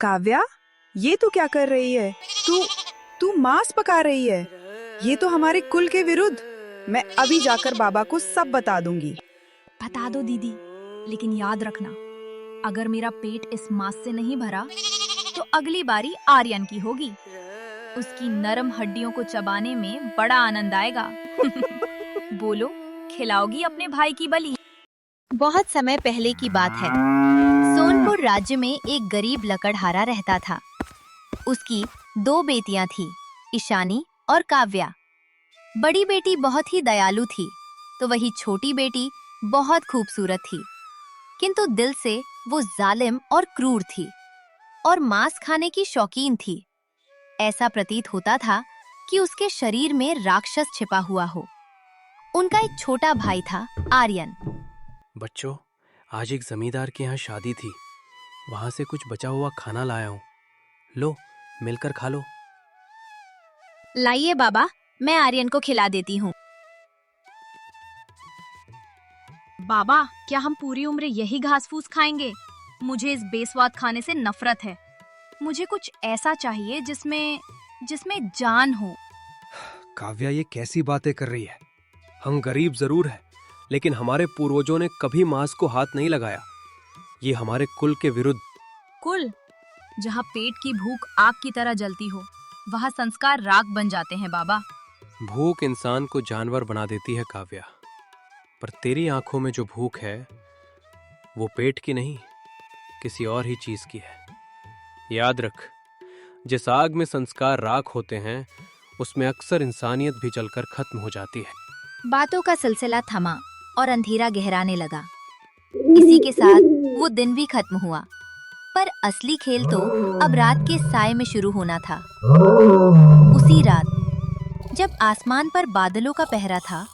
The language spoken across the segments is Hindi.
काव्या, ये तू क्या कर रही है? तू तू मांस पका रही है। ये तो हमारे कुल के विरुद्ध। मैं अभी जाकर बाबा को सब बता दूंगी। बता दो दीदी, लेकिन याद रखना, अगर मेरा पेट इस मांस से नहीं भरा तो अगली बारी आर्यन की होगी। उसकी नरम हड्डियों को चबाने में बड़ा आनंद आएगा। बोलो, खिलाओगी अपने भाई की बलि? बहुत समय पहले की बात है। सोनपुर राज्य में एक गरीब लकड़हारा रहता था। उसकी 2 बेटियां थीं, ईशानी और काव्या। बड़ी बेटी बहुत ही दयालु थी, तो वही छोटी बेटी बहुत खूबसूरत थी, किंतु दिल से वो जालिम और क्रूर थी और मांस खाने की शौकीन थी। ऐसा प्रतीत होता था कि उसके शरीर में राक्षस छिपा हुआ हो। उनका एक छोटा भाई था, आर्यन। बच्चों, आज एक जमींदार के यहाँ शादी थी। वहां से कुछ बचा हुआ खाना लाया हूँ। लो, मिलकर खा लो। लाइए बाबा, मैं आर्यन को खिला देती हूँ। बाबा, क्या हम पूरी उम्र यही घास फूस खाएंगे? मुझे इस बेस्वाद खाने से नफरत है। मुझे कुछ ऐसा चाहिए जिसमें जान हो। काव्या, ये कैसी बातें कर रही है? हम गरीब जरूर हैं, लेकिन हमारे पूर्वजों ने कभी मांस को हाथ नहीं लगाया। ये हमारे कुल के विरुद्ध। कुल? जहाँ पेट की भूख आग की तरह जलती हो, वहाँ संस्कार राख बन जाते हैं बाबा। भूख इंसान को जानवर बना देती है काव्या, पर तेरी आंखों में जो भूख है वो पेट की नहीं, किसी और ही चीज की है। याद रख, जिस आग में संस्कार राख होते हैं उसमें अक्सर इंसानियत भी जलकर खत्म हो जाती है। बातों का सिलसिला थमा और अंधेरा गहराने लगा। इसी के साथ वो दिन भी खत्म हुआ, पर असली खेल तो अब रात के साए में शुरू होना था। उसी रात जब आसमान पर बादलों का पहरा था,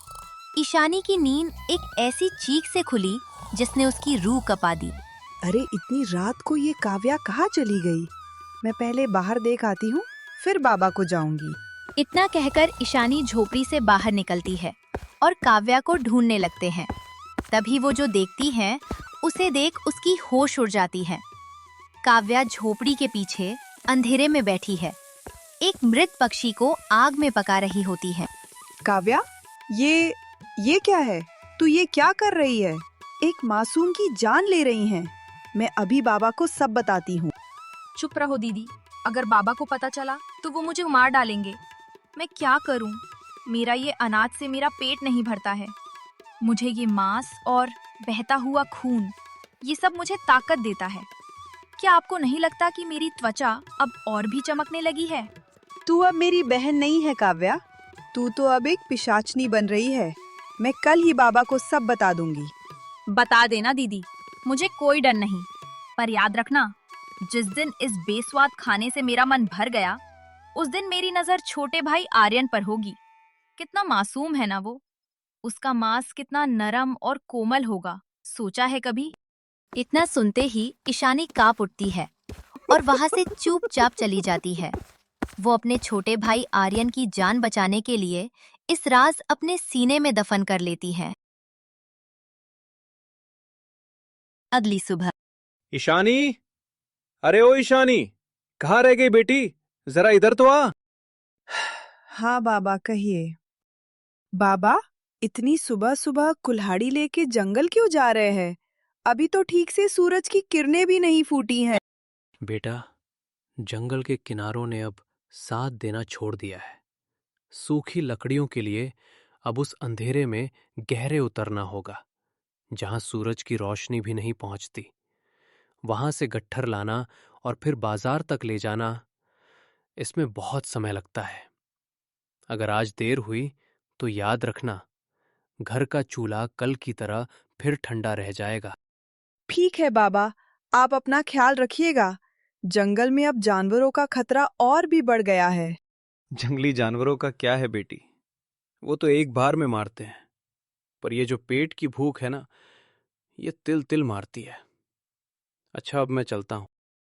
ईशानी की नींद एक ऐसी चीख से खुली जिसने उसकी रूह कपा दी। अरे, इतनी रात को ये काव्या कहाँ चली गई? मैं पहले बाहर देख आती हूँ, फिर बाबा को जाऊंगी। इतना कहकर ईशानी झोपड़ी से बाहर निकलती है और काव्या को ढूंढने लगते हैं। तभी वो जो देखती हैं, उसे देख उसकी होश उड़ जाती है। काव्या झोपड़ी के पीछे अंधेरे में बैठी है, एक मृत पक्षी को आग में पका रही होती है। काव्या, ये क्या है? तू ये क्या कर रही है? एक मासूम की जान ले रही हैं। मैं अभी बाबा को सब बताती हूँ। चुप रहो दीदी, अगर बाबा को पता चला तो वो मुझे मार डालेंगे। मैं क्या करूं? मेरा ये अनाज से मेरा पेट नहीं भरता है। मुझे ये मांस और बहता हुआ खून, ये सब मुझे ताकत देता है। क्या आपको नहीं लगता कि मेरी त्वचा अब और भी चमकने लगी है? तू अब मेरी बहन नहीं है काव्या, तू तो अब एक पिशाचनी बन रही है। मैं कल ही बाबा को सब बता दूंगी। बता देना दीदी, मुझे कोई डर नहीं। पर याद रखना, जिस दिन इस बेस्वाद खाने से मेरा मन भर गया, उस दिन मेरी नजर छोटे भाई आर्यन पर होगी। कितना मासूम है ना वो। उसका मांस कितना नरम और कोमल होगा, सोचा है कभी? इतना सुनते ही ईशानी कांप उठती है और वहां से चुपचाप चली जाती है। वो अपने छोटे भाई आर्यन की जान बचाने के लिए इस राज अपने सीने में दफन कर लेती है। अगली सुबह। ईशानी, अरे ओ ईशानी, कहाँ रह गई बेटी? जरा इधर तो आ। हाँ बाबा, कहिए। बाबा, इतनी सुबह सुबह कुल्हाड़ी लेके जंगल क्यों जा रहे हैं? अभी तो ठीक से सूरज की किरणें भी नहीं फूटी हैं। बेटा, जंगल के किनारों ने अब साथ देना छोड़ दिया है। सूखी लकड़ियों के लिए अब उस अंधेरे में गहरे उतरना होगा, जहां सूरज की रोशनी भी नहीं पहुंचती। वहां से गट्ठर लाना और फिर बाजार तक ले जाना, इसमें बहुत समय लगता है। अगर आज देर हुई तो याद रखना, घर का चूल्हा कल की तरह फिर ठंडा रह जाएगा। ठीक है बाबा, आप अपना ख्याल रखिएगा। जंगल में अब जानवरों का खतरा और भी बढ़ गया है। जंगली जानवरों का क्या है बेटी, वो तो एक बार में मारते हैं, पर ये जो पेट की भूख है ना, ये तिल तिल मारती है। अच्छा, अब मैं चलता हूँ।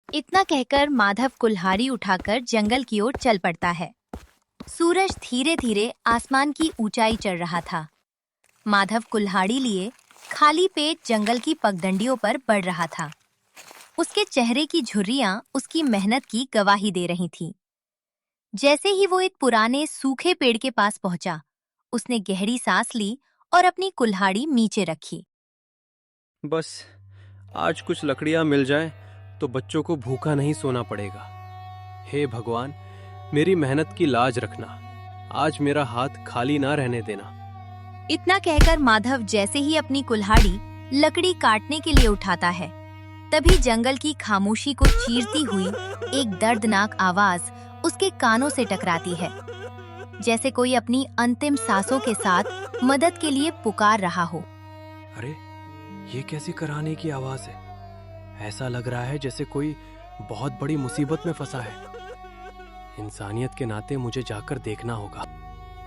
इतना कहकर माधव कुल्हाड़ी उठाकर जंगल की ओर चल पड़ता है। सूरज धीरे धीरे आसमान की ऊंचाई चढ़ रहा था। माधव कुल्हाड़ी लिए खाली पेट जंगल की पगडंडियों पर बढ़ रहा था। उसके चेहरे की झुर्रियां उसकी मेहनत की गवाही दे रही थीं। जैसे ही वो एक पुराने सूखे पेड़ के पास पहुंचा, उसने गहरी सांस ली और अपनी कुल्हाड़ी नीचे रखी। बस आज कुछ लकड़ियां मिल जाएं तो बच्चों को भूखा नहीं सोना पड़ेगा। हे भगवान, मेरी मेहनत की लाज रखना। आज मेरा हाथ खाली ना रहने देना। इतना कहकर माधव जैसे ही अपनी कुल्हाड़ी लकड़ी काटने के लिए उठाता है, तभी जंगल की खामोशी को चीरती हुई एक दर्दनाक आवाज उसके कानों से टकराती है, जैसे कोई अपनी अंतिम सांसों के साथ मदद के लिए पुकार रहा हो। अरे, ये कैसी कराहने की आवाज है? ऐसा लग रहा है जैसे कोई बहुत बड़ी मुसीबत में फंसा है। इंसानियत के नाते मुझे जाकर देखना होगा।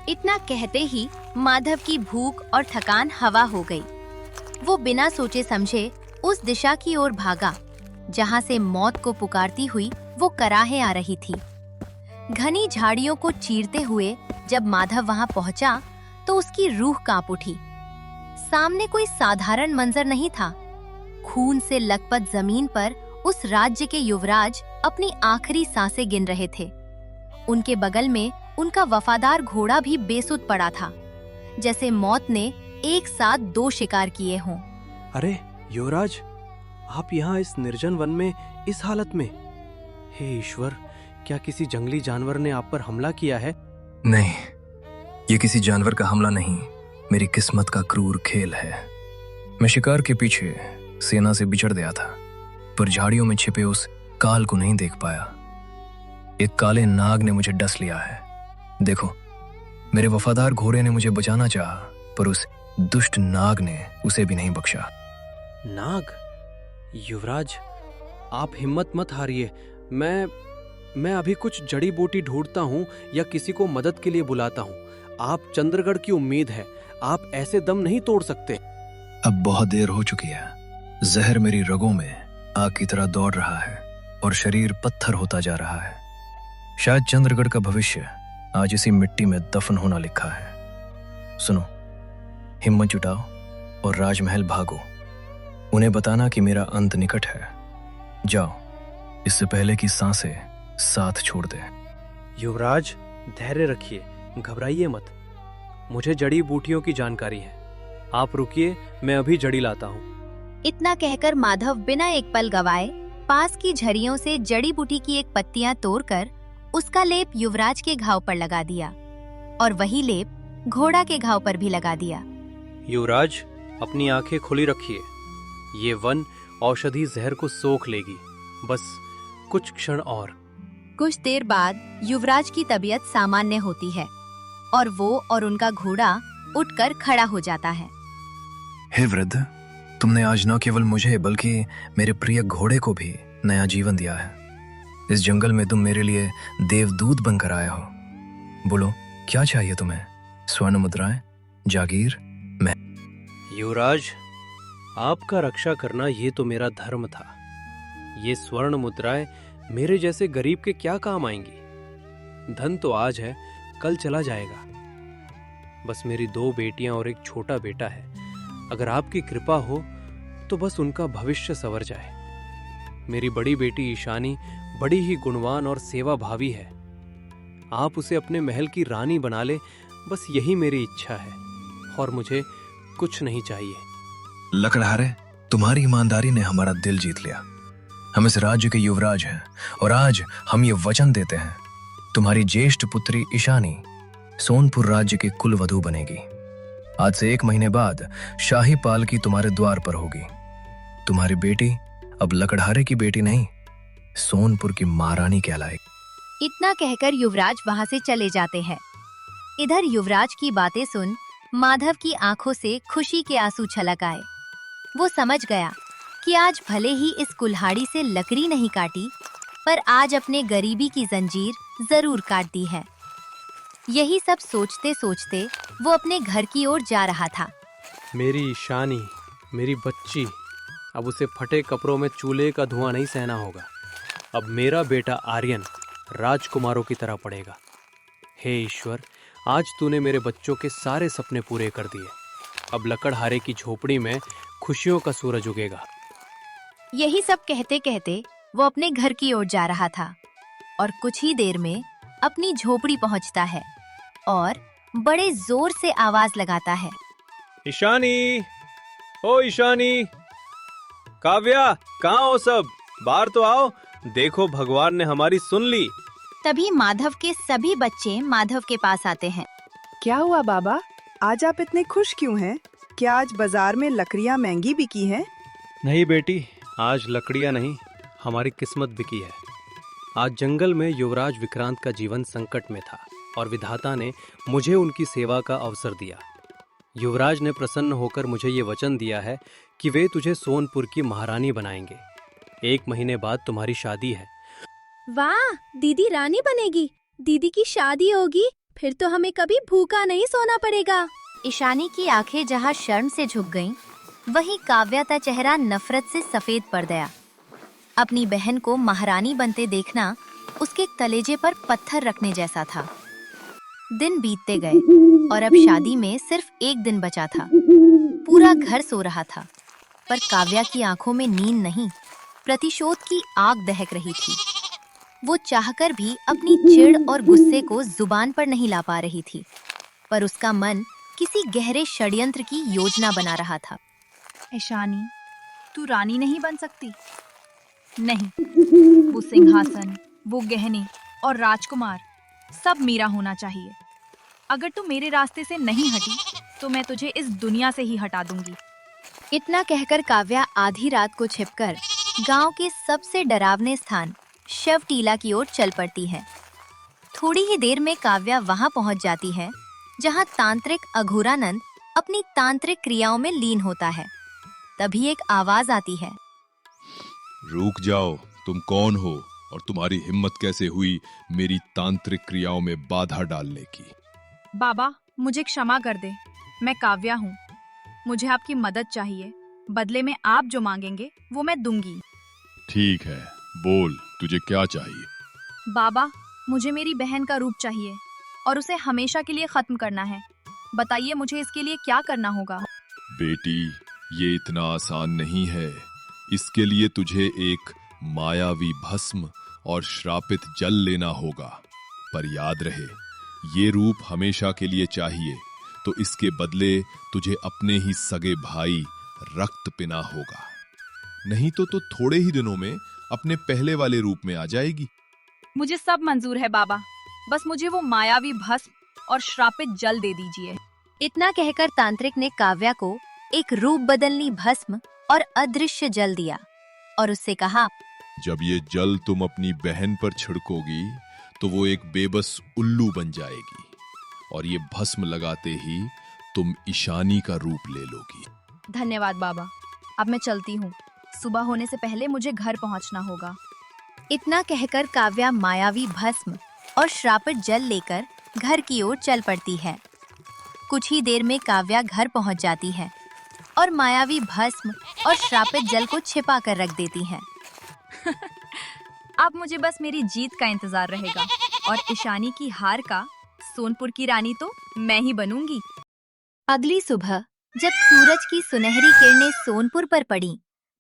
इतना कहते ही माधव की भूख और थकान हवा हो गई। वो बिना सोचे समझे उस दिशा की ओर भागा जहां से मौत को पुकारती हुई वो कराहे आ रही थी। घनी झाड़ियों को चीरते हुए जब माधव वहां पहुंचा तो उसकी रूह कांप उठी। सामने कोई साधारण मंजर नहीं था। खून से लथपथ जमीन पर उस राज्य के युवराज अपनी आखिरी सांसें गिन रहे थे। उनके बगल में उनका वफादार घोड़ा भी बेसुध पड़ा था, जैसे मौत ने एक साथ 2 शिकार किए हों। अरे युवराज, आप यहाँ इस निर्जन वन में इस हालत में? हे ईश्वर, क्या किसी जंगली जानवर ने आप पर हमला किया है? नहीं, ये किसी जानवर का हमला नहीं, मेरी किस्मत का क्रूर खेल है। मैं शिकार के पीछे सेना से बिछड़ गया था, पर झाड़ियों में छिपे उस काल को नहीं देख पाया। एक काले नाग ने मुझे डस लिया है। देखो, मेरे वफादार घोड़े ने मुझे बचाना चाहा, पर उस दुष्ट नाग ने उसे भी नहीं बख्शा। नाग? युवराज, आप हिम्मत मत हारिए। मैं अभी कुछ जड़ी बूटी ढूंढता हूँ या किसी को मदद के लिए बुलाता हूँ। आप चंद्रगढ़ की उम्मीद है, आप ऐसे दम नहीं तोड़ सकते। अब बहुत देर हो चुकी है। जहर मेरी रगों में आग की तरह दौड़ रहा है और शरीर पत्थर होता जा रहा है। शायद चंद्रगढ़ का भविष्य आज इसी मिट्टी में दफन होना लिखा है। सुनो, हिम्मत जुटाओ और राजमहल भागो। उन्हें बताना कि मेरा अंत निकट है। जाओ, इससे पहले कि सांसें साथ छोड़ दे। युवराज, धैर्य रखिए, घबराइए मत। मुझे जड़ी बूटियों की जानकारी है। आप रुकिए, मैं अभी जड़ी लाता हूँ। इतना कहकर माधव बिना एक पल गवाए पास की झड़ियों से जड़ी बूटी की एक पत्तियां तोड़कर उसका लेप युवराज के घाव पर लगा दिया और वही लेप घोड़ा के घाव पर भी लगा दिया। युवराज, अपनी आंखें खुली रखिए। ये वन औषधि जहर को सोख लेगी। बस कुछ क्षण और। कुछ देर बाद युवराज की तबीयत सामान्य होती है और वो और उनका घोड़ा उठकर खड़ा हो जाता है। हे वृद्ध, तुमने आज न केवल मुझे बल्कि मेरे प्रिय घोड़े को भी नया जीवन दिया है। इस जंगल में तुम मेरे लिए देवदूत बनकर आए हो। बोलो, क्या चाहिए तुम्हें? स्वर्ण मुद्राएं, जागीर? मैं युवराज, आपका रक्षा करना ये तो मेरा धर्म था। ये स्वर्ण मुद्राएं मेरे जैसे गरीब के क्या काम आएंगी? धन तो आज है, कल चला जाएगा। बस मेरी 2 बेटियां और एक छोटा बेटा है। अगर आपकी कृपा हो तो बस उनका भविष्य संवर जाए। मेरी बड़ी बेटी ईशानी बड़ी ही गुणवान और सेवा भावी है। आप उसे अपने महल की रानी बना ले, बस यही मेरी इच्छा है और मुझे कुछ नहीं चाहिए। लकड़हारे, तुम्हारी ईमानदारी ने हमारा दिल जीत लिया। हम इस राज्य के युवराज हैं और आज हम ये वचन देते हैं, तुम्हारी ज्येष्ठ पुत्री ईशानी सोनपुर राज्य की कुलवधू बनेगी। आज से 1 महीने बाद शाही पालकी तुम्हारे द्वार पर होगी। तुम्हारी बेटी अब लकड़हारे की बेटी नहीं, सोनपुर की महारानी कहलाएगी। इतना कहकर युवराज वहां से चले जाते हैं। इधर युवराज की बातें सुन माधव की आंखों से खुशी के आंसू छलक आए। वो समझ गया कि आज भले ही इस कुल्हाड़ी से लकड़ी नहीं काटी, पर आज अपने गरीबी की जंजीर जरूर काट दी है। यही सब सोचते सोचते वो अपने घर की ओर जा रहा था। मेरी ईशानी, मेरी बच्ची, अब उसे फटे कपड़ों में चूल्हे का धुआं नहीं सहना होगा। अब मेरा बेटा आर्यन राजकुमारों की तरह पड़ेगा। हे ईश्वर, आज तूने मेरे बच्चों के सारे सपने पूरे कर दिए। अब लकड़हारे की झोपड़ी में खुशियों का सूरज उगेगा। यही सब कहते कहते वो अपने घर की ओर जा रहा था और कुछ ही देर में अपनी झोपड़ी पहुंचता है और बड़े जोर से आवाज लगाता है। ईशानी, ओ ईशानी, काव्या, कहाँ हो सब? बाहर तो आओ, देखो भगवान ने हमारी सुन ली। तभी माधव के सभी बच्चे माधव के पास आते हैं। क्या हुआ बाबा, आज आप इतने खुश क्यों हैं? क्या आज बाजार में लकड़ियाँ महंगी बिकी हैं? नहीं बेटी, आज लकड़ियाँ नहीं, हमारी किस्मत बिकी है। आज जंगल में युवराज विक्रांत का जीवन संकट में था और विधाता ने मुझे उनकी सेवा का अवसर दिया। युवराज ने प्रसन्न होकर मुझे ये वचन दिया है कि वे तुझे सोनपुर की महारानी बनाएंगे। 1 महीने बाद तुम्हारी शादी है। वाह, दीदी रानी बनेगी। दीदी की शादी होगी, फिर तो हमें कभी भूखा नहीं सोना पड़ेगा। ईशानी की आंखें जहाँ शर्म से झुक गईं, वहीं काव्या का चेहरा नफरत से सफेद पड़ गया। अपनी बहन को महारानी बनते देखना उसके कलेजे पर पत्थर रखने जैसा था। दिन बीतते गए और अब शादी में सिर्फ 1 दिन बचा था। पूरा घर सो रहा था, पर काव्या की आंखों में नींद नहीं, प्रतिशोध की आग दहक रही थी। वो चाहकर भी अपनी चिढ़ और गुस्से को जुबान पर नहीं ला पा रही थी, पर उसका मन किसी गहरे षड्यंत्र की योजना बना रहा था। ईशानी, तू रानी नहीं बन सकती। नहीं, वो सिंहासन, वो गहने और राजकुमार सब मेरा होना चाहिए। अगर तू मेरे रास्ते से नहीं हटी तो मैं तुझे इस दुनिया से ही हटा दूंगी। इतना कहकर काव्या आधी रात को छिपकर गांव के सबसे डरावने स्थान शव टीला की ओर चल पड़ती है। थोड़ी ही देर में काव्या वहां पहुंच जाती है जहां तांत्रिक अघोरानंद अपनी तांत्रिक क्रियाओं में लीन होता है। तभी एक आवाज आती है। रुक जाओ, तुम कौन हो और तुम्हारी हिम्मत कैसे हुई मेरी तांत्रिक क्रियाओं में बाधा डालने की? बाबा, मुझे क्षमा कर दे, मैं काव्या हूँ। मुझे आपकी मदद चाहिए, बदले में आप जो मांगेंगे वो मैं दूंगी। ठीक है, बोल, तुझे क्या चाहिए? बाबा, मुझे मेरी बहन का रूप चाहिए और उसे हमेशा के लिए खत्म करना है। बताइए मुझे इसके लिए क्या करना होगा? बेटी, ये इतना आसान नहीं है। इसके लिए तुझे एक मायावी भस्म और श्रापित जल लेना होगा। पर याद रहे, ये रूप हमेशा के लिए चाहिए, तो इसके बदले तुझे अपने ही सगे भाई रक्त पिना होगा। नहीं तो थोड़े ही दिनों में अपने पहले वाले रूप में आ जाएगी। मुझे सब मंजूर है बाबा, बस मुझे वो मायावी भस्म और श्रापित जल दे दीजिए। इतना कहकर तांत्रिक ने काव्या को एक रूप बदलनी भस्म और अदृश्य जल दिया और उससे कहा, जब ये जल तुम अपनी बहन पर छिड़कोगी तो वो एक बेबस उल्लू बन जाएगी और ये भस्म लगाते ही तुम ईशानी का रूप ले लोगी। धन्यवाद बाबा, अब मैं चलती हूँ। सुबह होने से पहले मुझे घर पहुँचना होगा। इतना कहकर काव्या मायावी भस्म और श्रापित जल लेकर घर की ओर चल पड़ती है। कुछ ही देर में काव्या घर पहुंच जाती है और मायावी भस्म और श्रापित जल को छिपा कर रख देती है। अब मुझे बस मेरी जीत का इंतजार रहेगा और ईशानी की हार का सोनपुर की रानी तो मैं ही बनूंगी। अगली सुबह जब सूरज की सुनहरी किरणें सोनपुर पर पड़ी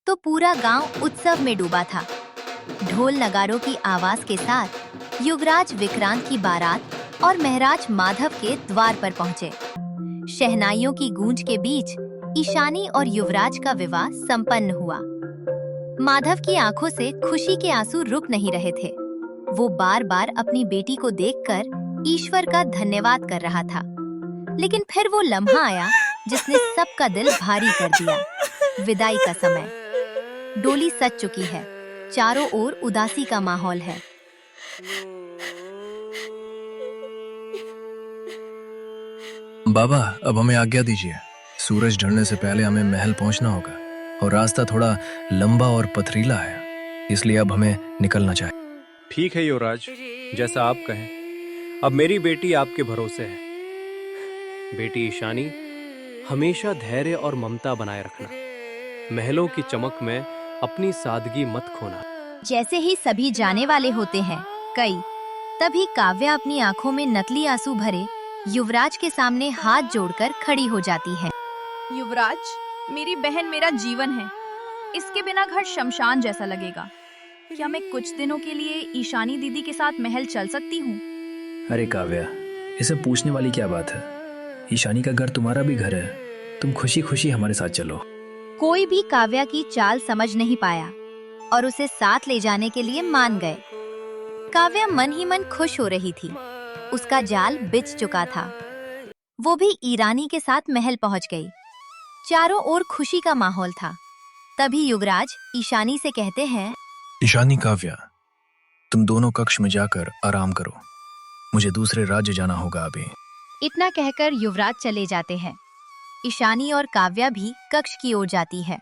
तो पूरा गांव उत्सव में डूबा था। ढोल नगारों की आवाज के साथ युवराज विक्रांत की बारात और महराज माधव के द्वार पर पहुंचे। शहनाइयों की गूंज के बीच ईशानी और युवराज का विवाह संपन्न हुआ। माधव की आंखों से खुशी के आंसू रुक नहीं रहे थे। वो बार बार अपनी बेटी को देखकर ईश्वर का धन्यवाद कर रहा था, लेकिन फिर वो लम्हा आया जिसने सबका दिल भारी कर दिया। विदाई का समय। डोली सज चुकी है, चारों ओर उदासी का माहौल है। बाबा, अब हमें आज्ञा दीजिए। सूरज ढलने से पहले हमें महल पहुंचना होगा और रास्ता थोड़ा लंबा और पथरीला है, इसलिए अब हमें निकलना चाहिए। ठीक है युवराज, जैसा आप कहें। अब मेरी बेटी आपके भरोसे है। बेटी ईशानी, हमेशा धैर्य और ममता बनाए रखना। महलों की चमक में अपनी सादगी मत खोना। जैसे ही सभी जाने वाले होते हैं तभी काव्या अपनी आंखों में नकली आंसू भरे युवराज के सामने हाथ जोड़कर खड़ी हो जाती है। युवराज, मेरी बहन मेरा जीवन है। इसके बिना घर शमशान जैसा लगेगा। क्या मैं कुछ दिनों के लिए ईशानी दीदी के साथ महल चल सकती हूँ? अरे काव्या, इसे पूछने वाली क्या बात है? ईशानी का घर तुम्हारा भी घर है, तुम खुशी खुशी हमारे साथ चलो। कोई भी काव्या की चाल समझ नहीं पाया और उसे साथ ले जाने के लिए मान गए। काव्या मन ही मन खुश हो रही थी, उसका जाल बिछ चुका था। वो भी ईरानी के साथ महल पहुंच गई। चारों ओर खुशी का माहौल था। तभी युवराज ईशानी से कहते हैं, ईशानी, काव्या, तुम दोनों कक्ष में जाकर आराम करो, मुझे दूसरे राज्य जाना होगा अभी। इतना कहकर युवराज चले जाते हैं। ईशानी और काव्या भी कक्ष की ओर जाती है।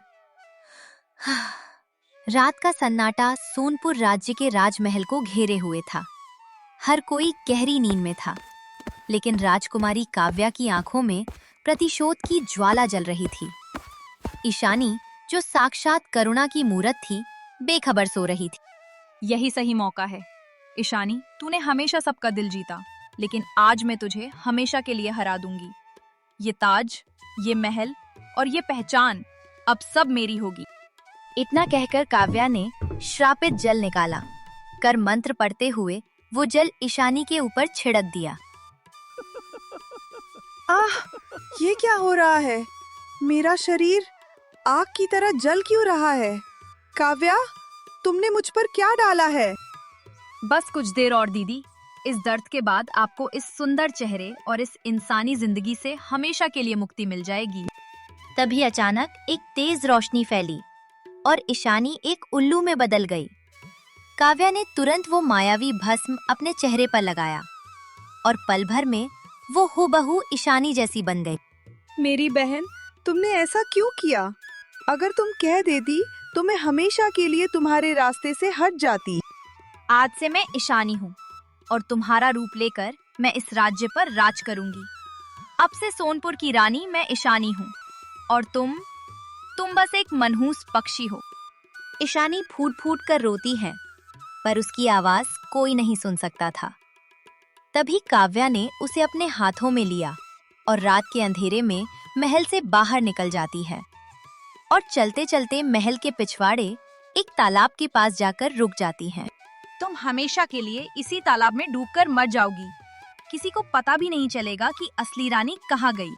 रात का सन्नाटा सोनपुर राज्य के राजमहल को घेरे हुए था। हर कोई गहरी नींद में था, लेकिन राजकुमारी काव्या की आंखों में प्रतिशोध की ज्वाला जल रही थी। ईशानी, जो साक्षात करुणा की मूरत थी, बेखबर सो रही थी। यही सही मौका है। ईशानी, तूने हमेशा सबका दिल जीता, लेकिन आज मैं तुझे हमेशा के लिए हरा दूंगी। ये ताज, ये महल और ये पहचान अब सब मेरी होगी। इतना कहकर काव्या ने श्रापित जल निकाला। कर मंत्र पढ़ते हुए वो जल ईशानी के ऊपर छिड़क दिया। आह, ये क्या हो रहा है? मेरा शरीर आग की तरह जल क्यों रहा है? काव्या, तुमने मुझ पर क्या डाला है? बस कुछ देर और दीदी, इस दर्द के बाद आपको इस सुंदर चेहरे और इस इंसानी जिंदगी से हमेशा के लिए मुक्ति मिल जाएगी। तभी अचानक एक तेज रोशनी फैली और ईशानी एक उल्लू में बदल गई। काव्या ने तुरंत वो मायावी भस्म अपने चेहरे पर लगाया और पल भर में वो हूबहू ईशानी जैसी बन गई। मेरी बहन, तुमने ऐसा क्यों किया? अगर तुम कह देती तो मैं हमेशा के लिए तुम्हारे रास्ते से हट जाती। आज से मैं ईशानी हूँ और तुम्हारा रूप लेकर मैं इस राज्य पर राज करूंगी। अब से सोनपुर की रानी मैं ईशानी हूँ और तुम बस एक मनहूस पक्षी हो। ईशानी फूट फूट कर रोती है, पर उसकी आवाज कोई नहीं सुन सकता था। तभी काव्या ने उसे अपने हाथों में लिया और रात के अंधेरे में महल से बाहर निकल जाती है और चलते चलते महल के पिछवाड़े एक तालाब के पास जाकर रुक जाती हैं। तुम हमेशा के लिए इसी तालाब में डूबकर मर जाओगी। किसी को पता भी नहीं चलेगा कि असली रानी कहाँ गई।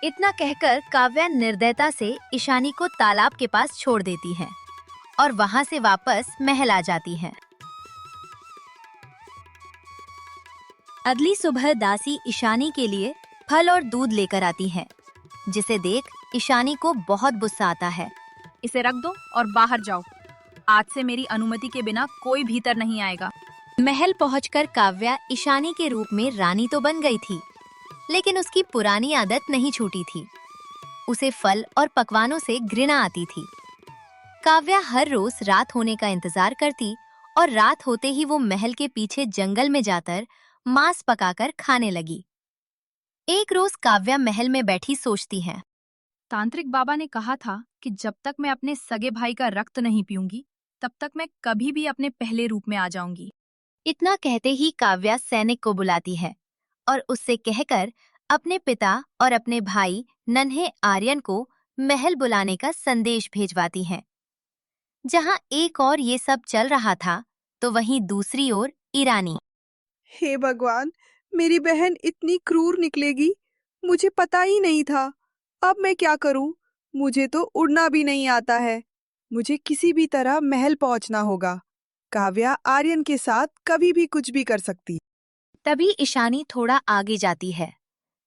इतना कहकर काव्या निर्दयता से ईशानी को तालाब के पास छोड़ देती है और वहां से वापस महल आ जाती है। अगली सुबह दासी ईशानी के लिए फल और दूध लेकर आती है, जिसे देख ईशानी को बहुत गुस्सा आता है। इसे रख दो और बाहर जाओ। आज से मेरी अनुमति के बिना कोई भीतर नहीं आएगा। महल पहुंचकर काव्या ईशानी के रूप में रानी तो बन गई थी, लेकिन उसकी पुरानी आदत नहीं छूटी थी। उसे फल और पकवानों से घृणा आती थी। काव्या हर रोज रात होने का इंतजार करती और रात होते ही वो महल के पीछे जंगल में जाकर मांस पकाकर खाने लगी। एक रोज काव्या महल में बैठी सोचती है, तांत्रिक बाबा ने कहा था कि जब तक मैं अपने सगे भाई का रक्त नहीं पीऊंगी, तब तक मैं कभी भी अपने पहले रूप में आ जाऊंगी। इतना कहते ही काव्या सैनिक को बुलाती है और उससे कहकर अपने पिता और अपने भाई नन्हे आर्यन को महल बुलाने का संदेश भेजवाती है। जहां एक और ये सब चल रहा था, तो वहीं दूसरी ओर ईरानी। हे भगवान, मेरी बहन इतनी क्रूर निकलेगी, मुझे पता ही नहीं था। अब मैं क्या करूं? मुझे तो उड़ना भी नहीं आता है। मुझे किसी भी तरह महल पहुंचना होगा। काव्या आर्यन के साथ कभी भी कुछ भी कर सकती। तभी ईशानी थोड़ा आगे जाती है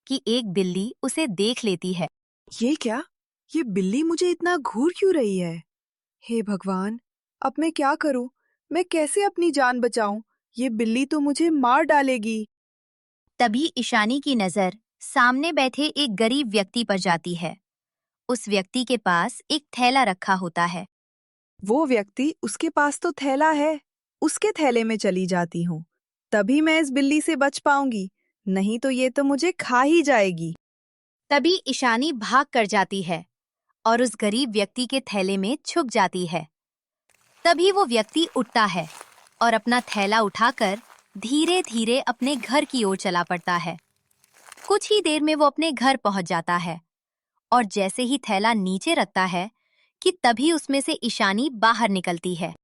कि एक बिल्ली उसे देख लेती है। ये क्या? ये बिल्ली मुझे इतना घूर क्यों रही है? हे भगवान, अब मैं क्या करूं? मैं कैसे अपनी जान बचाऊं? ये बिल्ली तो मुझे मार डालेगी। तभी ईशानी की नजर सामने बैठे एक गरीब व्यक्ति पर जाती है। उस व्यक्ति के पास एक थैला रखा होता है। वो व्यक्ति, उसके पास तो थैला है, उसके थैले में चली जाती हूँ। तभी मैं इस बिल्ली से बच पाऊंगी, नहीं तो ये तो मुझे खा ही जाएगी। तभी ईशानी भाग कर जाती है और उस गरीब व्यक्ति के थैले में छुप जाती है। तभी वो व्यक्ति उठता है और अपना थैला उठाकर धीरे धीरे अपने घर की ओर चला पड़ता है। कुछ ही देर में वो अपने घर पहुंच जाता है और जैसे ही थैला नीचे रखता है कि तभी उसमें से ईशानी बाहर निकलती है।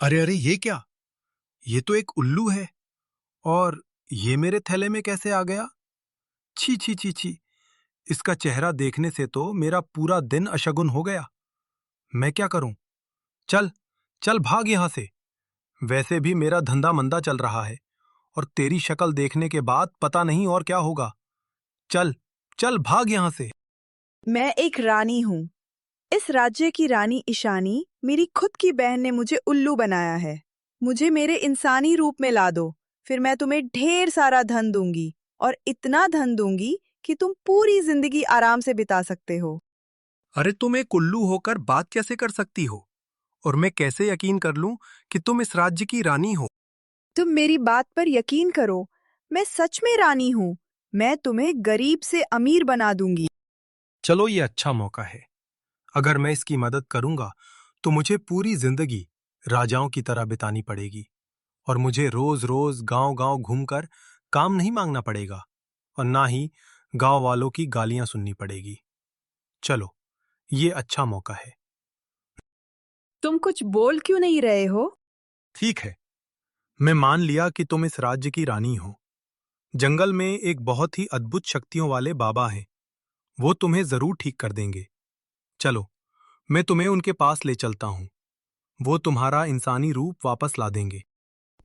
अरे अरे, ये क्या? ये तो एक उल्लू है। और ये मेरे थैले में कैसे आ गया? छी छी छी छी, इसका चेहरा देखने से तो मेरा पूरा दिन अशगुन हो गया। मैं क्या करूं? चल चल भाग यहां से। वैसे भी मेरा धंधा मंदा चल रहा है और तेरी शक्ल देखने के बाद पता नहीं और क्या होगा। चल चल भाग यहां से। मैं एक रानी हूँ। इस राज्य की रानी ईशानी मेरी खुद की बहन ने मुझे उल्लू बनाया है। मुझे मेरे इंसानी रूप में ला दो, फिर मैं तुम्हें ढेर सारा धन दूंगी और इतना धन दूंगी कि तुम पूरी जिंदगी आराम से बिता सकते हो। अरे तुम एक उल्लू होकर बात कैसे कर सकती हो? और मैं कैसे यकीन कर लूं कि तुम इस राज्य की रानी हो? तुम मेरी बात पर यकीन करो, मैं सच में रानी हूँ। मैं तुम्हें गरीब से अमीर बना दूंगी। चलो, ये अच्छा मौका है। अगर मैं इसकी मदद करूंगा तो मुझे पूरी जिंदगी राजाओं की तरह बितानी पड़ेगी और मुझे रोज रोज गांव-गांव घूमकर काम नहीं मांगना पड़ेगा और ना ही गांव वालों की गालियां सुननी पड़ेगी। चलो, ये अच्छा मौका है। तुम कुछ बोल क्यों नहीं रहे हो? ठीक है, मैं मान लिया कि तुम इस राज्य की रानी हो। जंगल में एक बहुत ही अद्भुत शक्तियों वाले बाबा हैं। वो तुम्हें जरूर ठीक कर देंगे। चलो, मैं तुम्हें उनके पास ले चलता हूँ। वो तुम्हारा इंसानी रूप वापस ला देंगे।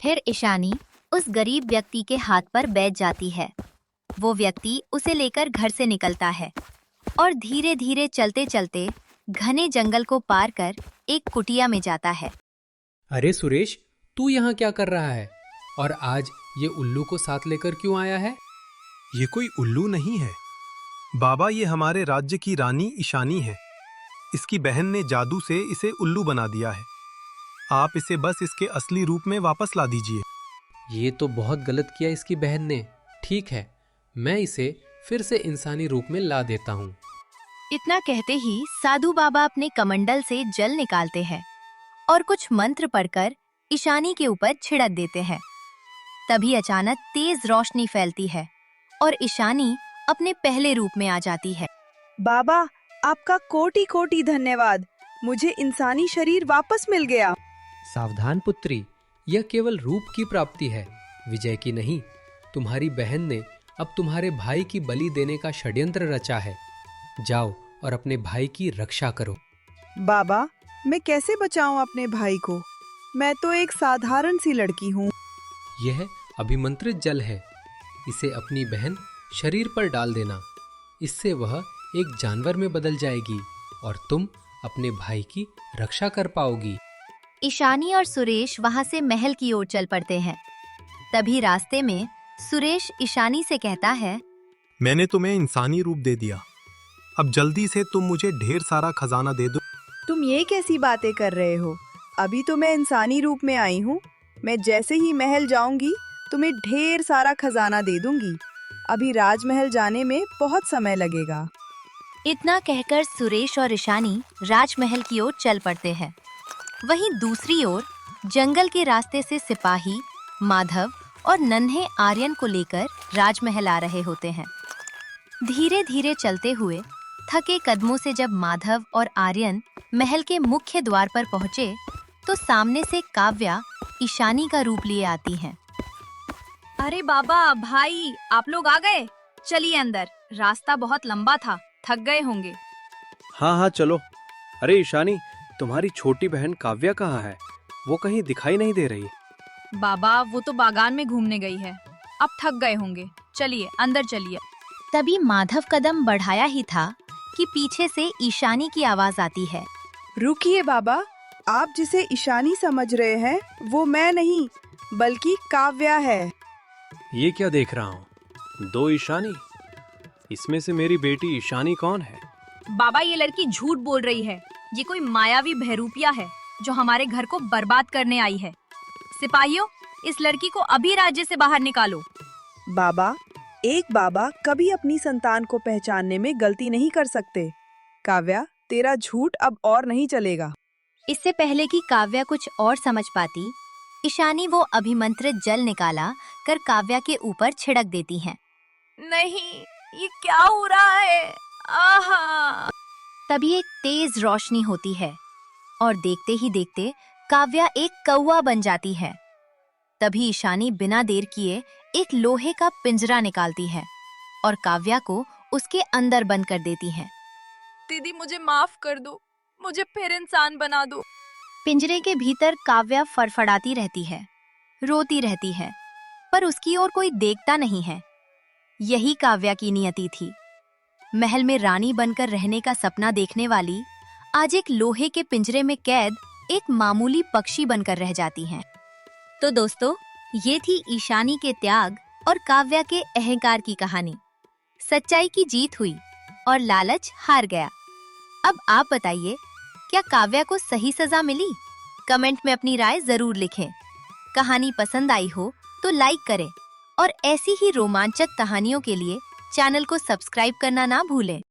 फिर ईशानी उस गरीब व्यक्ति के हाथ पर बैठ जाती है। वो व्यक्ति उसे लेकर घर से निकलता है और धीरे धीरे चलते चलते घने जंगल को पार कर एक कुटिया में जाता है। अरे सुरेश, तू यहाँ क्या कर रहा है? और आज ये उल्लू को साथ लेकर क्यों आया है? ये कोई उल्लू नहीं है बाबा, ये हमारे राज्य की रानी ईशानी है। इसकी बहन ने जादू से इसे उल्लू बना दिया है। आप इसे बस इसके असली रूप में वापस ला दीजिए। ये तो बहुत गलत किया इसकी बहन ने। ठीक है, मैं इसे फिर से इंसानी रूप में ला देता हूँ। इतना कहते ही साधु बाबा अपने कमंडल से जल निकालते हैं और कुछ मंत्र पढ़कर ईशानी के ऊपर छिड़क देते हैं। तभी अचानक तेज रोशनी फैलती है और ईशानी अपने पहले रूप में आ जाती है। बाबा, आपका कोटि कोटि धन्यवाद। मुझे इंसानी शरीर वापस मिल गया। सावधान पुत्री, यह केवल रूप की प्राप्ति है, विजय की नहीं। तुम्हारी बहन ने अब तुम्हारे भाई की बलि देने का षड्यंत्र रचा है। जाओ और अपने भाई की रक्षा करो। बाबा, मैं कैसे बचाऊं अपने भाई को? मैं तो एक साधारण सी लड़की हूँ। यह अभिमंत्रित जल है। इसे अपनी बहन शरीर पर डाल देना। इससे वह एक जानवर में बदल जाएगी और तुम अपने भाई की रक्षा कर पाओगी। ईशानी और सुरेश वहां से महल की ओर चल पड़ते हैं। तभी रास्ते में सुरेश ईशानी से कहता है, मैंने तुम्हें इंसानी रूप दे दिया। अब जल्दी से तुम मुझे ढेर सारा खजाना दे दो। तुम ये कैसी बातें कर रहे हो? अभी तो मैं इंसानी रूप में आई हूँ। मैं जैसे ही महल जाऊंगी तुम्हें ढेर सारा खजाना दे दूंगी। अभी राजमहल जाने में बहुत समय लगेगा। इतना कहकर सुरेश और ईशानी राजमहल की ओर चल पड़ते हैं। वहीं दूसरी ओर जंगल के रास्ते से सिपाही माधव और नन्हे आर्यन को लेकर राजमहल आ रहे होते हैं। धीरे धीरे चलते हुए थके कदमों से जब माधव और आर्यन महल के मुख्य द्वार पर पहुंचे तो सामने से काव्या ईशानी का रूप लिए आती हैं। अरे बाबा, भाई, आप लोग आ गए? चलिए अंदर, रास्ता बहुत लंबा था, थक गए होंगे। हाँ हाँ चलो। अरे ईशानी, तुम्हारी छोटी बहन काव्या कहाँ है? वो कहीं दिखाई नहीं दे रही। बाबा, वो तो बागान में घूमने गई है। अब थक गए होंगे, चलिए अंदर चलिए। तभी माधव कदम बढ़ाया ही था कि पीछे से ईशानी की आवाज आती है। रुकिए बाबा, आप जिसे ईशानी समझ रहे हैं वो मैं नहीं बल्कि काव्या है। ये क्या देख रहा हूँ? दो ईशानी? इसमें से मेरी बेटी ईशानी कौन है? बाबा, ये लड़की झूठ बोल रही है। ये कोई मायावी बहरूपिया है जो हमारे घर को बर्बाद करने आई है। सिपाहियों, इस लड़की को अभी राज्य से बाहर निकालो। बाबा, एक बाबा कभी अपनी संतान को पहचानने में गलती नहीं कर सकते। काव्या, तेरा झूठ अब और नहीं चलेगा। इससे पहले कि काव्या कुछ और समझ पाती, ईशानी वो अभिमंत्रित जल निकाला कर काव्या के ऊपर छिड़क देती हैं। नहीं, ये क्या हो रहा है? आहा! तभी एक तेज रोशनी होती है और देखते ही देखते काव्या एक कौवा बन जाती है। तभी ईशानी बिना देर किए एक लोहे का पिंजरा निकालती है और काव्या को उसके अंदर बंद कर देती है। दीदी मुझे माफ कर दो, मुझे फिर इंसान बना दो। पिंजरे के भीतर काव्या फड़फड़ाती रहती है, रोती रहती है, पर उसकी ओर कोई देखता नहीं है। यही काव्या की नियति थी। महल में रानी बनकर रहने का सपना देखने वाली आज एक लोहे के पिंजरे में कैद एक मामूली पक्षी बनकर रह जाती हैं। तो दोस्तों, ये थी ईशानी के त्याग और काव्या के अहंकार की कहानी। सच्चाई की जीत हुई और लालच हार गया। अब आप बताइए, क्या काव्या को सही सजा मिली? कमेंट में अपनी राय जरूर लिखें। कहानी पसंद आई हो तो लाइक करें और ऐसी ही रोमांचक कहानियों के लिए चैनल को सब्सक्राइब करना ना भूलें।